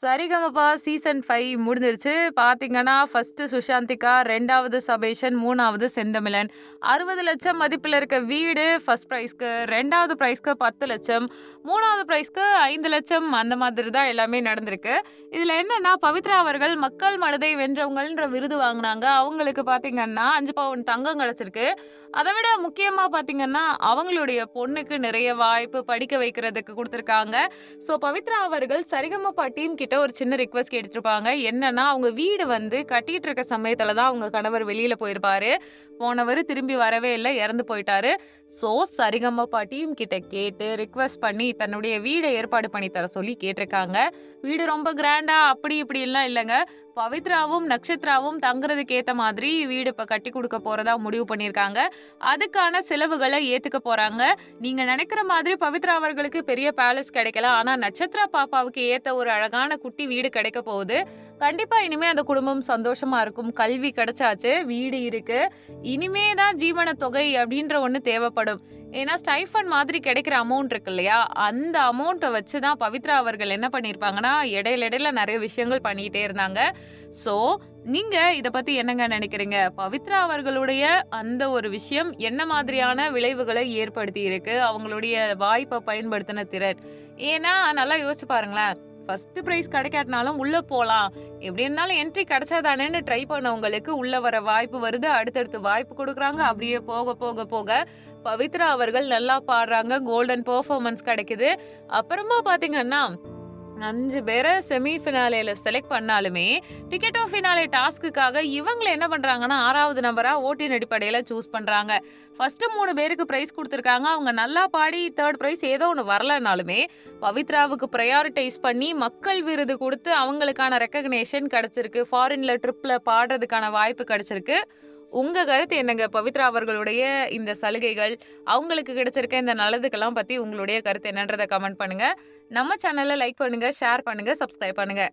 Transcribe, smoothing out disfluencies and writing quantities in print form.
Sa Re Ga Ma Pa season 5 முடிஞ்சிருச்சு. பார்த்தீங்கன்னா, first Sushanthika, 2வது சபேஷன், 3வது செந்தமிழன். 60,00,000 மதிப்பில இருக்க வீடு ஃபர்ஸ்ட் பிரைஸ்க்கு, 2வது பிரைஸ்க்கு 10,00,000, 3வது பிரைஸ்க்கு 5,00,000 அந்த மாதிரி தான் எல்லாமே நடந்திருக்கு. இதுல என்னன்னா, பவித்ரா அவர்கள் மக்கள் மனதை வென்றவங்கன்ற விருது வாங்குனாங்க. அவங்களுக்கு பார்த்தீங்கன்னா, 5 பவுன் தங்கம் கிடைச்சிருக்கு. அத விட முக்கியமா பார்த்தீங்கன்னா, அவங்களுடைய பொண்ணுக்கு நிறைய வாய்ப்பு படிக்க வைக்கிறதுக்கு குடுத்துருக்காங்க. ஸோ பவித்ரா அவர்கள் சரிகமபா டீம் கிட்ட ஒரு சின்ன ரிக்வெஸ்ட் கேட்டுருப்பாங்க. என்னன்னா, அவங்க வீடு வந்து கட்டிட்டு இருக்க சமயத்துல தான் அவங்க கணவர் வெளியில போயிருப்பாரு. போனவரு திரும்பி வரவே இல்ல. இறந்து போயிட்டாரு. ஸோ சரிகமபா டீம் கிட்ட கேட்டு ரிக்வெஸ்ட் பண்ணி தன்னுடைய வீட ஏற்பாடு பண்ணி தர சொல்லி கேட்டிருக்காங்க. வீடு ரொம்ப கிராண்டா அப்படி இப்படிலாம் இல்லங்க. பவித்ராவும், நக்ஷத்ராவும் தங்குறதுக்கு ஏத்த மாதிரி வீடு இப்ப கட்டி குடுக்க போறதா முடிவு பண்ணியிருக்காங்க. அதுக்கான செலவுகள ஏத்துக்க போறாங்க. நீங்க நினைக்கிற மாதிரி பவித்ரா அவர்களுக்கு பெரிய பேலஸ் கிடைக்கல. ஆனா நட்சத்திரா பாப்பாவுக்கு ஏத்த ஒரு அழகான குட்டி வீடு கிடைக்க போகுது. கண்டிப்பா இனிமே அந்த குடும்பம் சந்தோஷமா இருக்கும். கல்வி கிடைச்சாச்சு, வீடு இருக்கு. இனிமே தான் ஜீவன தொகை அப்படின்ற ஒண்ணு தேவைப்படும். ஏன்னா ஸ்டைஃபண்ட் மாதிரி கிடைக்கிற அமௌண்ட் இருக்கு இல்லையா? அந்த அமௌண்ட்ட வச்சு தான் பவித்ரா அவர்கள் என்ன பண்ணியிருப்பாங்கன்னா, இடையில இடையில நெறைய விஷயங்கள் பண்ணிட்டே இருந்தாங்க. ஸோ நீங்க இத பத்தி என்னங்க நினைக்கிறீங்க? பவித்ரா அவர்களுடைய அந்த ஒரு விஷயம் என்ன மாதிரியான விளைவுகளை ஏற்படுத்தி இருக்கு? அவங்களுடைய வாய்ப்ப பயன்படுத்தின திறன். ஏன்னா நல்லா யோசிச்சு பாருங்களேன். ஃபர்ஸ்ட் பிரைஸ் கிடைக்காட்டினாலும் உள்ள போலாம். எப்படி இருந்தாலும் என்ட்ரி கிடைச்சா தானேன்னு ட்ரை பண்ணவங்களுக்கு உள்ள வர வாய்ப்பு வருது. அடுத்தடுத்து வாய்ப்பு குடுக்குறாங்க. அப்படியே போக போக போக பவித்ரா அவர்கள் நல்லா பாடுறாங்க. கோல்டன் பெர்ஃபார்மன்ஸ் கிடைக்குது. அப்புறமா பார்த்தீங்கன்னா 5 பேர செமி ஃபினாலேல செலக்ட் பண்ணாலுமே, டிக்கெட் ஆஃப் ஃபினாலே டாஸ்க்குக்காக இவங்கள என்ன பண்றாங்கன்னா, 6வது நபரா ஓட்டின் அடிப்படையில சூஸ் பண்றாங்க. ஃபர்ஸ்ட் 3 பேருக்கு பிரைஸ் குடுத்துருக்காங்க. அவங்க நல்லா பாடி 3 பிரைஸ் ஏதோ ஒண்ணு வரலனாலுமே, பவித்ராவுக்கு பிரையாரிட்டைஸ் பண்ணி மக்கள் விருது குடுத்து அவங்களுக்கான ரெகக்னிஷன் கிடைச்சிருக்கு. ஃபாரின்ல ட்ரிப்ல பாடுறதுக்கான வாய்ப்பு கிடைச்சிருக்கு. உங்க கருத்து என்னங்க? பவித்ரா அவர்களுடைய இந்த சலுகைகள், அவங்களுக்கு கிடைச்சிருக்க இந்த நல்லதுக்கெல்லாம் பத்தி உங்களுடைய கருத்து என்னன்றத கமெண்ட் பண்ணுங்க. நம்ம சேனல லைக் பண்ணுங்க, ஷேர் பண்ணுங்க, சப்ஸ்கிரைப் பண்ணுங்க.